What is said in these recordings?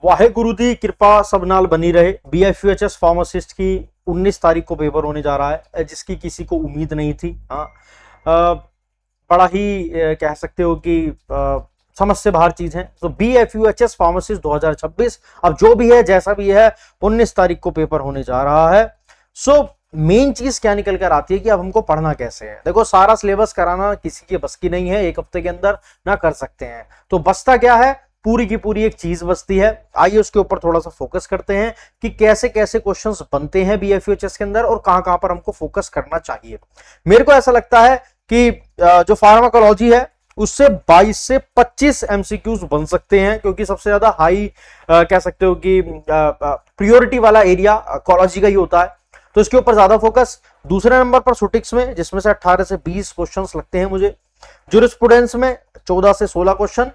वाहेगुरु दी कृपा सब नाल बनी रहे। BFUHS फार्मासिस्ट की 19 तारीख को पेपर होने जा रहा है, जिसकी किसी को उम्मीद नहीं थी। हाँ, बड़ा ही कह सकते हो कि समझ से बाहर चीज है। तो BFUHS फार्मासिस्ट 2026 अब जो भी है जैसा भी है 19 तारीख को पेपर होने जा रहा है। सो मेन चीज क्या निकल कर आती है कि अब हमको पढ़ना कैसे है। देखो, सारा सिलेबस कराना किसी के बस की नहीं है, एक हफ्ते के अंदर ना कर सकते हैं। तो बचता क्या है, पूरी की पूरी एक चीज बचती है। आइए उसके ऊपर थोड़ा सा फोकस करते हैं कि कैसे कैसे क्वेश्चंस बनते हैं BFUHS के अंदर और कहां कहां पर हमको फोकस करना चाहिए। मेरे को ऐसा लगता है कि जो फार्माकोलॉजी है उससे 22 से 25 MCQs बन सकते हैं, क्योंकि सबसे ज्यादा हाई कह सकते हो कि प्रियोरिटी वाला एरिया कोलॉजी का ही होता है। तो इसके ऊपर ज्यादा फोकस। दूसरे नंबर पर सुटिक्स में, जिसमें से 18 से 20 क्वेश्चंस लगते हैं मुझे। ज्यूरिस्प्रूडेंस में 14 से 16 क्वेश्चन,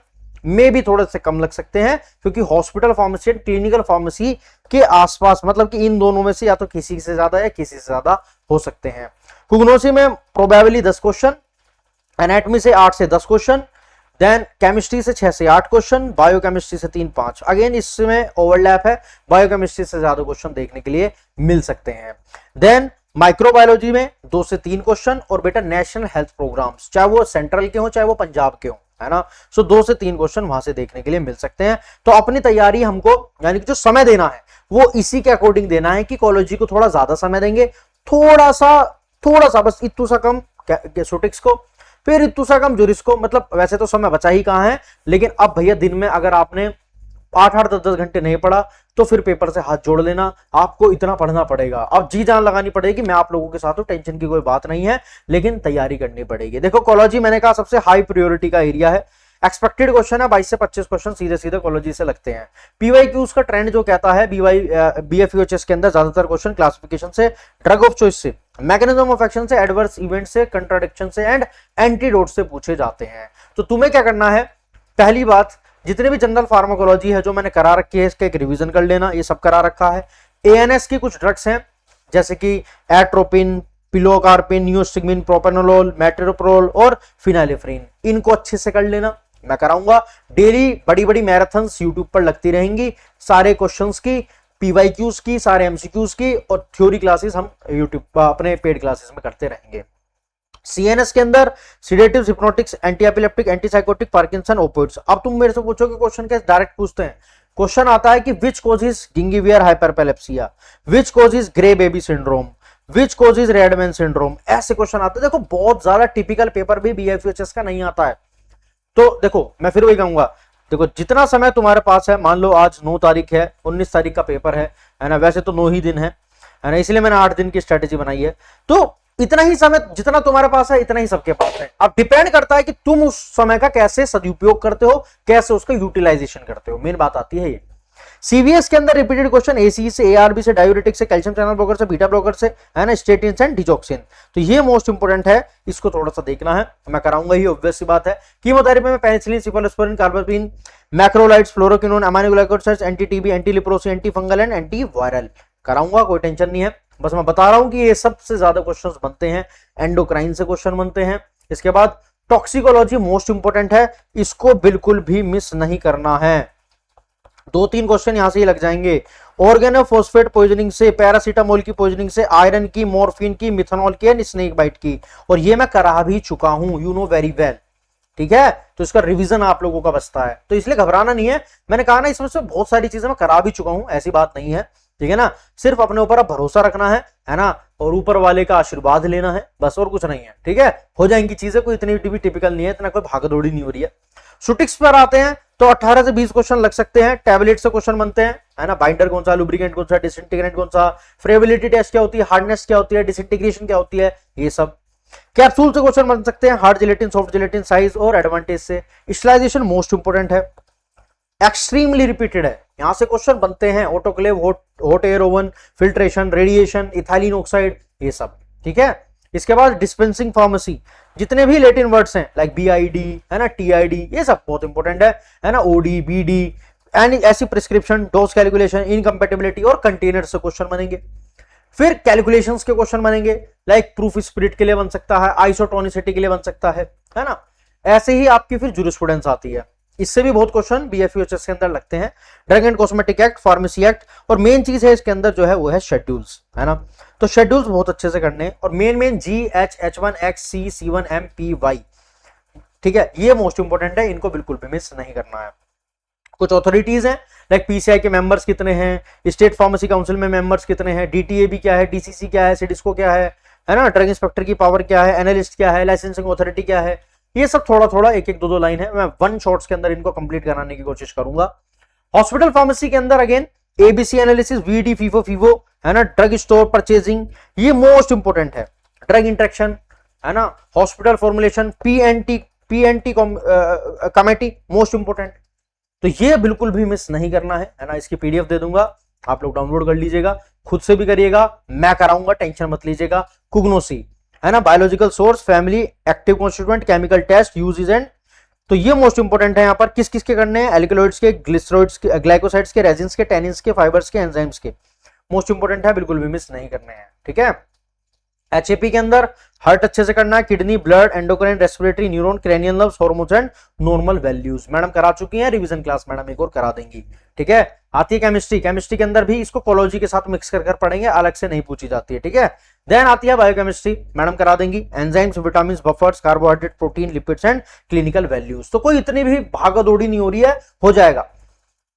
में भी थोड़े से कम लग सकते हैं, क्योंकि hospital pharmacy and clinical pharmacy के आसपास, मतलब कि इन दोनों में से या तो किसी से ज्यादा या किसी से ज्यादा हो सकते हैं। कुग्नोसी में प्रोबेबली 10 क्वेश्चन, एनाटॉमी से 8 से 10 क्वेश्चन, देन केमिस्ट्री से 6 से 8 क्वेश्चन, बायोकेमिस्ट्री से 3-5। अगेन इसमें ओवरलैप है, बायोकेमिस्ट्री से ज्यादा क्वेश्चन देखने के लिए मिल सकते हैं। देन माइक्रोबायोलॉजी में 2 से 3 क्वेश्चन, और बेटा नेशनल हेल्थ प्रोग्राम्स, चाहे वो सेंट्रल के हो चाहे वो पंजाब के हो, है ना। सो 2 से 3 क्वेश्चन वहां से देखने के लिए मिल सकते हैं। तो अपनी तैयारी हमको, यानी कि जो समय देना है वो इसी के अकॉर्डिंग देना है कि कोलॉजी को थोड़ा ज्यादा समय देंगे, थोड़ा सा बस इतू सा कम सुटिक्स को, फिर इतू सा कम ज्यूरिस को। मतलब वैसे तो समय बचा ही कहां है, लेकिन अब भैया दिन में अगर आपने 8-8, 10-10 घंटे नहीं पढ़ा तो फिर पेपर से हाथ जोड़ लेना, आपको इतना पढ़ना पड़ेगा। अब जी जान लगानी पड़ेगी। मैं आप लोगों के साथ हूं, टेंशन की कोई बात नहीं है, लेकिन तैयारी करनी पड़ेगी। देखो, कोलॉजी मैंने कहा सबसे हाई प्रायोरिटी का एरिया है। एक्सपेक्टेड क्वेश्चन है 22 से 25 क्वेश्चन सीधे सीधे कोलॉजी से लगते हैं। PYQs का ट्रेंड जो कहता है, BFUHS के अंदर ज्यादातर क्वेश्चन क्लासिफिकेशन से, ड्रग ऑफ चॉइस से, मैकेनिज्म ऑफ एक्शन से, एडवर्स इवेंट से, कंट्राडिक्शन से एंड एंटीडोट से पूछे जाते हैं। तो तुम्हें क्या करना है, पहली बात, जितने भी जनरल फार्माकोलॉजी है जो मैंने करा रखी है इसका एक रिवीजन कर लेना। ये सब करा रखा है। ANS की कुछ ड्रग्स हैं जैसे कि एट्रोपिन, पिलोकार्पिन, नियोस्टिग्मिन, प्रोपेनोलोल, मेट्रोप्रोल और फिनाइलेफ्रिन, इनको अच्छे से कर लेना। मैं कराऊंगा डेली बड़ी बड़ी मैराथन्स यूट्यूब पर लगती रहेंगी, सारे क्वेश्चंस की, PYQs की, सारे MCQs की, और थ्योरी क्लासेस हम यूट्यूब अपने पेड क्लासेस में करते रहेंगे। CNS के अंदर sedatives, hypnotics, anti epileptic, antipsychotic, Parkinson, opioids. अब तुम मेरे से पूछोगे क्वेश्चन कैसे, डायरेक्ट पूछते हैं। क्वेश्चन आता है कि which causes gingival hyperplasia, which causes grey baby syndrome, which causes red man syndrome, ऐसे क्वेश्चन आते हैं। देखो, बहुत ज्यादा टिपिकल पेपर भी BFUHS का नहीं आता है। तो देखो, मैं फिर वही कहूंगा, देखो जितना समय तुम्हारे पास है, मान लो आज 9 तारीख है, 19 तारीख का पेपर है ना। वैसे तो 9 ही दिन है ना, इसलिए मैंने 8 दिन की स्ट्रेटेजी बनाई है। तो इतना ही समय जितना तुम्हारे पास है इतना ही सबके पास है। अब डिपेंड करता है कि तुम उस समय का कैसे सदुपयोग करते हो, कैसे उसका यूटिलाइजेशन करते हो। मेन बात आती है ये। CVS के अंदर रिपीटेड क्वेश्चन ACE से, ARB से, डायूरेटिक से, कैल्शियम चैनल ब्लॉकर से, बीटा ब्लॉकर से, है ना, स्टेटिन एंड डिजॉक्सिन। तो ये मोस्ट इंपोर्टेंट है, इसको थोड़ा सा देखना है। मैं कराऊंगा ही, ऑब्वियस सी बात है। कीमोथेरेपी में penicillin, cephalosporin, carbapenem, macrolides, fluoroquinolone, aminoglycosides, anti TB, anti leprosy, anti fungal and anti viral कराऊंगा, कोई टेंशन नहीं है। बस मैं बता रहा हूं कि ये सबसे ज्यादा क्वेश्चंस बनते हैं, एंडोक्राइन से क्वेश्चन बनते हैं। इसके बाद टॉक्सिकोलॉजी मोस्ट इंपोर्टेंट है, इसको बिल्कुल भी मिस नहीं करना है। 2-3 क्वेश्चन यहां से ही लग जाएंगे। ऑर्गेनोफॉस्फेट पॉइजनिंग से, पैरासीटामोल की पॉइजनिंग से, आयरन की, मॉर्फिन की, मिथनॉल की एंड स्नेक बाइट की, और ये मैं करा भी चुका हूं, यू नो वेरी वेल। ठीक है, तो इसका रिवीजन आप लोगों का बचता है, तो इसलिए घबराना नहीं है। मैंने कहा ना, इसमें से बहुत सारी चीजें मैं करा भी चुका हूं, ऐसी बात नहीं है। ठीक है ना, सिर्फ अपने ऊपर भरोसा रखना है ना, और ऊपर वाले का आशीर्वाद लेना है, बस और कुछ नहीं है। ठीक है, हो जाएंगी चीजें, कोई इतनी भी टिपिकल नहीं है, इतना कोई भागदौड़ी नहीं हो रही है। सुटिक्स पर आते हैं तो 18 से 20 क्वेश्चन लग सकते हैं। टैबलेट से क्वेश्चन बनते हैं, है ना, बाइंडर कौन सा, लुब्रिकेंट कौन सा, डिसइंटीग्रेंट कौन सा, फ्रेबिलिटी टेस्ट क्या होती है, हार्डनेस क्या होती है, डिसइंटीग्रेशन क्या होती है, ये सब। कैप्सूल से क्वेश्चन बन सकते हैं, hard gelatin, soft gelatin, size और एडवांटेज से। स्टरलाइजेशन मोस्ट इंपोर्टेंट है, एक्सट्रीमली रिपीटेड है, यहां से क्वेश्चन बनते हैं। Autoclave, hot air oven, filtration, radiation, ethylene oxide, ये सब। ठीक है, इसके बाद डिस्पेंसिंग फार्मेसी, जितने भी लैटिन वर्ड्स हैं लाइक BID, है ना, TID, ये सब बहुत इंपॉर्टेंट है ना, OD, BD, एंड ऐसी प्रिस्क्रिप्शन, डोज कैलकुलेशन, इनकम्पेटिबिलिटी और कंटेनर से क्वेश्चन बनेंगे। फिर कैलकुलेशंस के क्वेश्चन बनेंगे, लाइक प्रूफ स्पिरिट के लिए बन सकता है, आइसोटोनिसिटी के लिए बन सकता है ना। ऐसे ही आपकी फिर ज्यूरिस्प्रूडेंस आती है। इससे भी बहुत क्वेश्चन बीएफयूएचएस के अंदर लगते हैं। Drug and cosmetic act, pharmacy act, और मेन चीज है इसके अंदर जो है वो है शेड्यूल्स, है ना। तो शेड्यूल्स बहुत अच्छे से करने हैं, और मेन जी H H1 X C C1 M P Y, ठीक है, ये मोस्ट इंपोर्टेंट है, इनको बिल्कुल भी मिस नहीं करना है। कुछ अथॉरिटीज हैं लाइक पीसीआई के मेंबर्स कितने हैं, स्टेट फार्मेसी काउंसिल में मेंबर्स कितने हैं, डीटीएबी क्या है, डीसीसी क्या है, सिडिस्को क्या है ना, ड्रग इंस्पेक्टर की पावर क्या है, एनालिस्ट क्या है, लाइसेंसिंग अथॉरिटी क्या है, ये सब थोड़ा थोड़ा एक एक दो दो लाइन है, मैं वन शॉट्स के अंदर इनको कंप्लीट कराने की कोशिश करूंगा। हॉस्पिटल फार्मेसी के अंदर again ABC analysis, VED FIFO FEFO, है ना, ड्रग स्टोर परचेजिंग, ये मोस्ट इंपोर्टेंट है। ड्रग इंट्रैक्शन, है ना, hospital formulation, PNT committee, most important. तो ये बिल्कुल भी मिस नहीं करना है ना। इसकी पीडीएफ दे दूंगा, आप लोग डाउनलोड कर लीजिएगा, खुद से भी करिएगा, मैं कराऊंगा, टेंशन मत लीजिएगा। कुग्नोसी, है ना, biological source, family, active constituent, chemical test, uses and, तो ये मोस्ट इंपोर्टेंट है। यहाँ पर किस किस के करने हैं, एल्कलॉइड्स के, ग्लिसरॉइड्स के, ग्लाइकोसाइड्स के, रेजिन्स के, टेनिन्स के, फाइबर्स के, एंजाइम्स के, मोस्ट इंपोर्टेंट है, बिल्कुल भी मिस नहीं करने हैं, ठीक है। एचएपी के अंदर हार्ट अच्छे से करना है, kidney, blood, endocrine, respiratory, neuron, cranial nerves, hormones and normal values, madam करा चुकी हैं, रिवीजन क्लास मैडम एक और करा देंगी, ठीक है। आती है केमिस्ट्री, केमिस्ट्री के अंदर भी इसको कोलॉजी के साथ मिक्स कर पढ़ेंगे, अलग से नहीं पूछी जाती है, ठीक है। देन आती है बायोकेमिस्ट्री, मैडम करा देंगी, enzymes, vitamin, buffers, carbohydrate, protein, lipids and clinical values. तो कोई इतनी भी भागा दौड़ी नहीं हो रही है, हो जाएगा,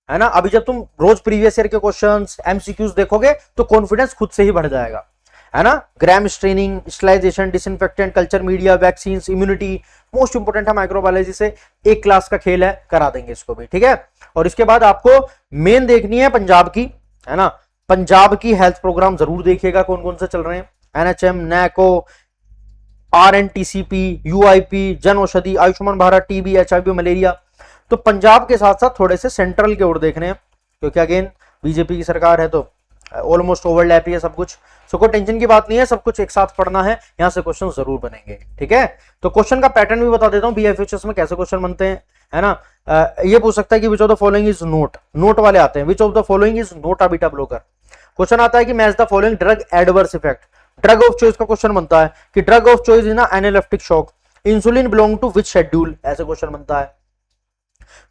है ना। अभी जब तुम रोज प्रीवियस ईयर के क्वेश्चंस, एमसीक्यूज देखोगे तो कॉन्फिडेंस खुद से ही बढ़ जाएगा, है ना। Gram staining, sterilization, disinfectant, culture media, vaccine, immunity, most important है। माइक्रोबायोलॉजी से एक क्लास का खेल है, करा देंगे इसको भी, ठीक है। और इसके बाद आपको मेन देखनी है पंजाब की, है ना, पंजाब की हेल्थ प्रोग्राम जरूर देखिएगा, कौन कौन से चल रहे हैं, NHM, नैको, RNTCP, UIP, Jan Aushadhi, Ayushman Bharat, TB, HIV, malaria. तो पंजाब के साथ साथ थोड़े से सेंट्रल के ओर देखने हैं, क्योंकि अगेन बीजेपी की सरकार है तो ऑलमोस्ट ओवरलैप ही है सब कुछ। सो कोई टेंशन की बात नहीं है, सब कुछ एक साथ पढ़ना है, यहां से क्वेश्चन जरूर बनेंगे, ठीक है। तो क्वेश्चन का पैटर्न भी बता देता हूं, बीएफएचएस में कैसे क्वेश्चन बनते हैं, है ना। ये पूछ सकता है कि which of the following is not, not वाले आते हैं, which of the following is not a beta blocker. Question आता है कि match the following drug adverse effect, drug of choice का क्वेश्चन बनता है कि ड्रग ऑफ चॉइस इज ना anaphylactic shock, insulin belong to which schedule, ऐसे question बनता है।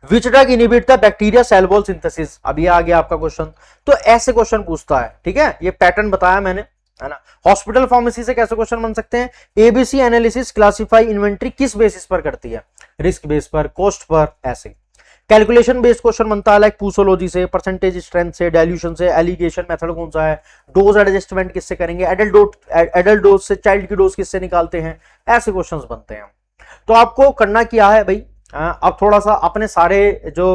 Which drug inhibit the bacteria cell wall synthesis, अब ये आ गया आपका क्वेश्चन। तो ऐसे क्वेश्चन पूछता है, ठीक है, ये पैटर्न बताया मैंने, है ना। हॉस्पिटल फार्मेसी से कैसे क्वेश्चन बन सकते हैं, एबीसी एनालिसिस, क्लासिफाई, इन्वेंट्री किस बेसिस पर करती है, रिस्क बेस पर, कॉस्ट पर, ऐसे। कैलकुलेशन बेस्ड क्वेश्चन बनता है लाइक पूसोलॉजी से, परसेंटेज स्ट्रेंथ से, डाइल्यूशन से, एलिगेशन मेथड कौन सा है, डोज एडजस्टमेंट किससे करेंगे, एडल्ट डोज से चाइल्ड की डोज किससे निकालते हैं, ऐसे क्वेश्चंस बनते हैं। तो आपको करना क्या है भाई, अब थोड़ा सा अपने सारे जो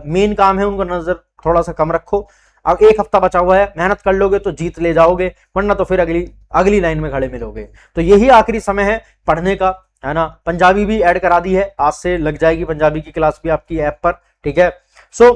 मेन काम है उनको नजर थोड़ा सा कम रखो। अब एक हफ्ता बचा हुआ है, मेहनत कर लोगे तो जीत ले जाओगे, वरना तो फिर अगली लाइन में खड़े मिलोगे। तो यही आखिरी समय है पढ़ने का, है ना। पंजाबी भी ऐड करा दी है, आज से लग जाएगी पंजाबी की क्लास भी आपकी ऐप पर, ठीक है। सो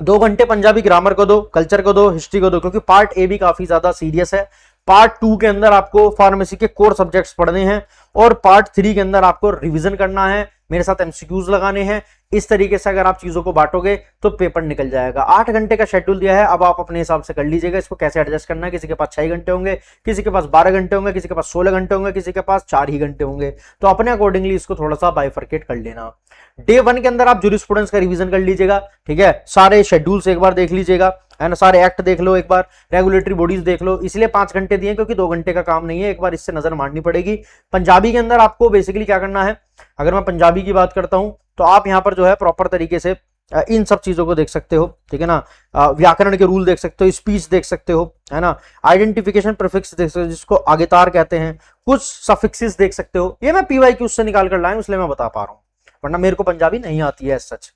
2 घंटे पंजाबी ग्रामर को दो, कल्चर को दो, हिस्ट्री को दो, क्योंकि पार्ट ए भी काफी ज्यादा सीरियस है। पार्ट 2 के अंदर आपको फार्मेसी के कोर सब्जेक्ट्स पढ़ने हैं, और पार्ट 3 के अंदर आपको रिवीजन करना है, मेरे साथ एमसीक्यूज लगाने हैं। इस तरीके से अगर आप चीजों को बांटोगे तो पेपर निकल जाएगा। 8 घंटे का शेड्यूल दिया है, अब आप अपने हिसाब से कर लीजिएगा इसको कैसे एडजस्ट करना है। किसी के पास 6 घंटे होंगे, किसी के पास 12 घंटे होंगे, किसी के पास 16 घंटे होंगे, किसी के पास 4 ही घंटे होंगे। तो अपने अकॉर्डिंगली इसको थोड़ा सा बाइफरकेट कर लेना। डे 1 के अंदर आप जूरिस्प्रूडेंस का रिवीजन कर लीजिएगा, ठीक है, सारे शेड्यूल्स एक बार देख लीजिएगा, है ना, सारे एक्ट देख लो एक बार, रेगुलेटरी बॉडीज देख लो। इसलिए 5 घंटे दिए क्योंकि 2 घंटे का काम नहीं है, एक बार इससे नजर मारनी पड़ेगी। पंजाबी के अंदर आपको बेसिकली क्या करना है, अगर मैं पंजाबी की बात करता हूं तो आप यहां पर जो है प्रॉपर तरीके से इन सब चीजों को देख सकते हो, ठीक है ना। व्याकरण के रूल देख सकते हो, स्पीच देख सकते हो, है ना, आइडेंटिफिकेशन प्रीफिक्स देख सकते हो जिसको आगेतार कहते हैं, कुछ सफिक्सेस देख सकते हो। ये मैं पीवाईक्यू से निकाल कर लाया हूं इसलिए मैं बता पा रहा हूं, वरना मेरे को पंजाबी नहीं आती है सच।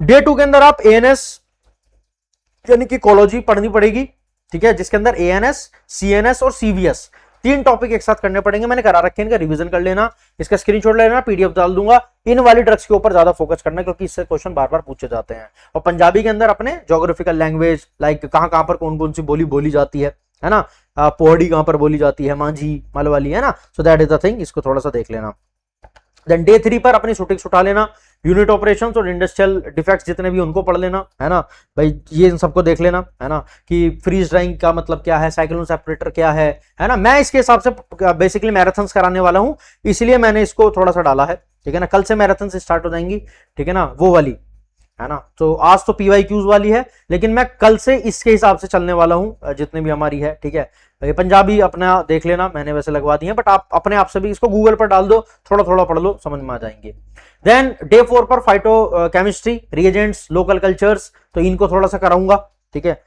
डे 2 के अंदर आप एएनएस यानी कि कोलॉजी पढ़नी पड़ेगी, ठीक है, जिसके अंदर एएनएस, सीएनएस और सीवीएस 3 टॉपिक एक साथ करने पड़ेंगे। मैंने करा रखे हैं, इनका रिवीजन कर लेना, इसका स्क्रीनशॉट ले लेना, पीडीएफ डाल दूंगा। इन वाली ड्रग्स के ऊपर ज्यादा फोकस करना क्योंकि इससे क्वेश्चन बार बार पूछे जाते हैं। और पंजाबी के अंदर अपने ज्योग्राफिकल लैंग्वेज लाइक कहां पर कौन कौन सी बोली बोली जाती है ना, पोहड़ी कहां पर बोली जाती है, मांझी, मालवाली, है ना। So that is the thing, इसको थोड़ा सा देख लेना। देन डे 3 पर अपनी शूटिंग्स उठा लेना, यूनिट ऑपरेशंस और इंडस्ट्रियल डिफेक्ट्स जितने भी उनको पढ़ लेना, है ना भाई, ये इन सबको देख लेना, है ना, कि फ्रीज ड्राइंग का मतलब क्या है, साइक्लोन सेपरेटर क्या है ना। मैं इसके हिसाब से बेसिकली मैराथन्स कराने वाला हूं, इसलिए मैंने इसको थोड़ा सा डाला है, ठीक है ना, कल से मैराथन से स्टार्ट हो जाएंगी, ठीक है ना, वो वाली, है ना। तो आज तो PYQs वाली है, लेकिन मैं कल से इसके हिसाब से चलने वाला हूं, जितने भी हमारी है, ठीक है। ये पंजाबी अपना देख लेना, मैंने वैसे लगवा दी है, बट आप अपने आप से भी इसको गूगल पर डाल दो, थोड़ा थोड़ा पढ़ लो, समझ में आ जाएंगे। देन डे 4 पर phyto chemistry, reagents, local cultures, तो इनको थोड़ा सा कराऊंगा, ठीक है,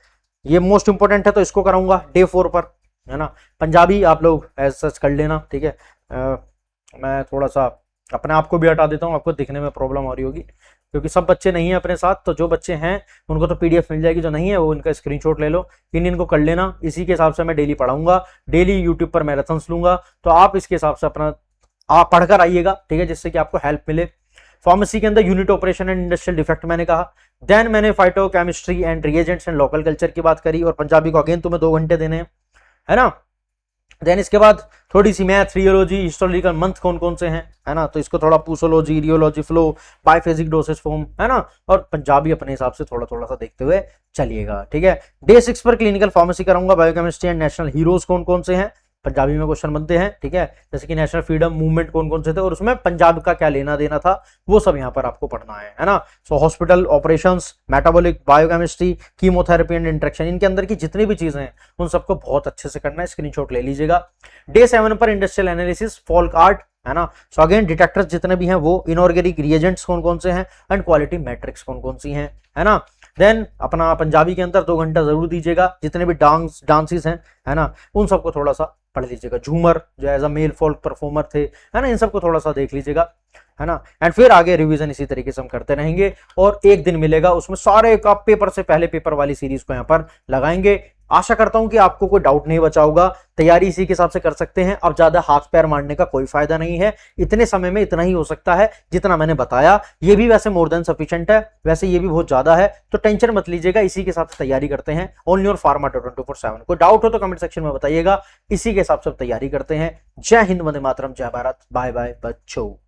ये मोस्ट इंपोर्टेंट है, तो इसको कराऊंगा डे 4 पर, है ना। पंजाबी आप लोग एज सच कर लेना, ठीक है। मैं थोड़ा सा अपने आप को भी हटा देता हूँ, आपको दिखने में प्रॉब्लम हो रही होगी, क्योंकि सब बच्चे नहीं है अपने साथ, तो जो बच्चे हैं उनको तो PDF मिल जाएगी, जो नहीं है वो इनका स्क्रीनशॉट ले लो, इनको कर लेना। इसी के हिसाब से मैं डेली पढ़ाऊंगा, डेली यूट्यूब पर मैराथन्स लूंगा, तो आप इसके हिसाब से अपना आप पढ़कर आइएगा, ठीक है, जिससे कि आपको हेल्प मिले। फार्मेसी के अंदर unit operation and industrial defect मैंने कहा। देन मैंने phyto chemistry and reagents and local culture की बात करी, और पंजाबी को अगेन तुम्हें 2 घंटे देने हैं, है ना। देन इसके बाद थोड़ी सी मैथ, रियोलॉजी, हिस्टोरिकल मंथ कौन कौन से हैं, है ना, तो इसको थोड़ा posology, rheology, flow, biophysic, dosage form, है ना, और पंजाबी अपने हिसाब से थोड़ा थोड़ा सा देखते हुए चलिएगा, ठीक है। डे 6 पर क्लिनिकल फार्मेसी कराऊंगा, बायोकेमिस्ट्री एंड नेशनल हीरोज कौन कौन से हैं, पंजाबी में क्वेश्चन बनते हैं, ठीक है, जैसे कि नेशनल फ्रीडम मूवमेंट कौन कौन से थे, और उसमें पंजाब का क्या लेना देना था, वो सब यहाँ पर आपको पढ़ना है ना। So hospital operations, metabolic, biochemistry, chemotherapy and interaction, इनके अंदर की जितनी भी चीजें हैं उन सबको बहुत अच्छे से करना है, स्क्रीनशॉट ले लीजिएगा। डे 7 पर इंडस्ट्रियल एनालिसिस, फॉल्क आर्ट, है ना। सो अगेन डिटेक्टर्स जितने भी हैं वो, इनऑर्गेनिक रिएजेंट्स कौन कौन से हैं, एंड क्वालिटी मैट्रिक्स कौन कौन सी हैं, है ना। देन अपना पंजाबी के अंदर 2 घंटा जरूर दीजिएगा, जितने भी डांसेस हैं, है ना, उन सबको थोड़ा सा पढ़ लीजिएगा। झूमर जो as a male folk performer थे, है ना, इन सबको थोड़ा सा देख लीजिएगा, है ना। एंड फिर आगे रिवीजन इसी तरीके से हम करते रहेंगे, और एक दिन मिलेगा उसमें सारे का पेपर से पहले पेपर वाली सीरीज को यहाँ पर लगाएंगे। आशा करता हूं कि आपको कोई डाउट नहीं बचा होगा, तैयारी इसी के हिसाब से कर सकते हैं। अब ज्यादा हाथ पैर मारने का कोई फायदा नहीं है, इतने समय में इतना ही हो सकता है जितना मैंने बताया, ये भी वैसे मोर देन सफिशिएंट है, वैसे ये भी बहुत ज्यादा है, तो टेंशन मत लीजिएगा, इसी के हिसाब से तैयारी करते हैं, ओनली और फार्मा 24/7। कोई डाउट हो तो कमेंट सेक्शन में बताइएगा, इसी के हिसाब से तैयारी करते हैं। जय हिंद, वंदे मातरम, जय भारत, बाय बाय बच्चों।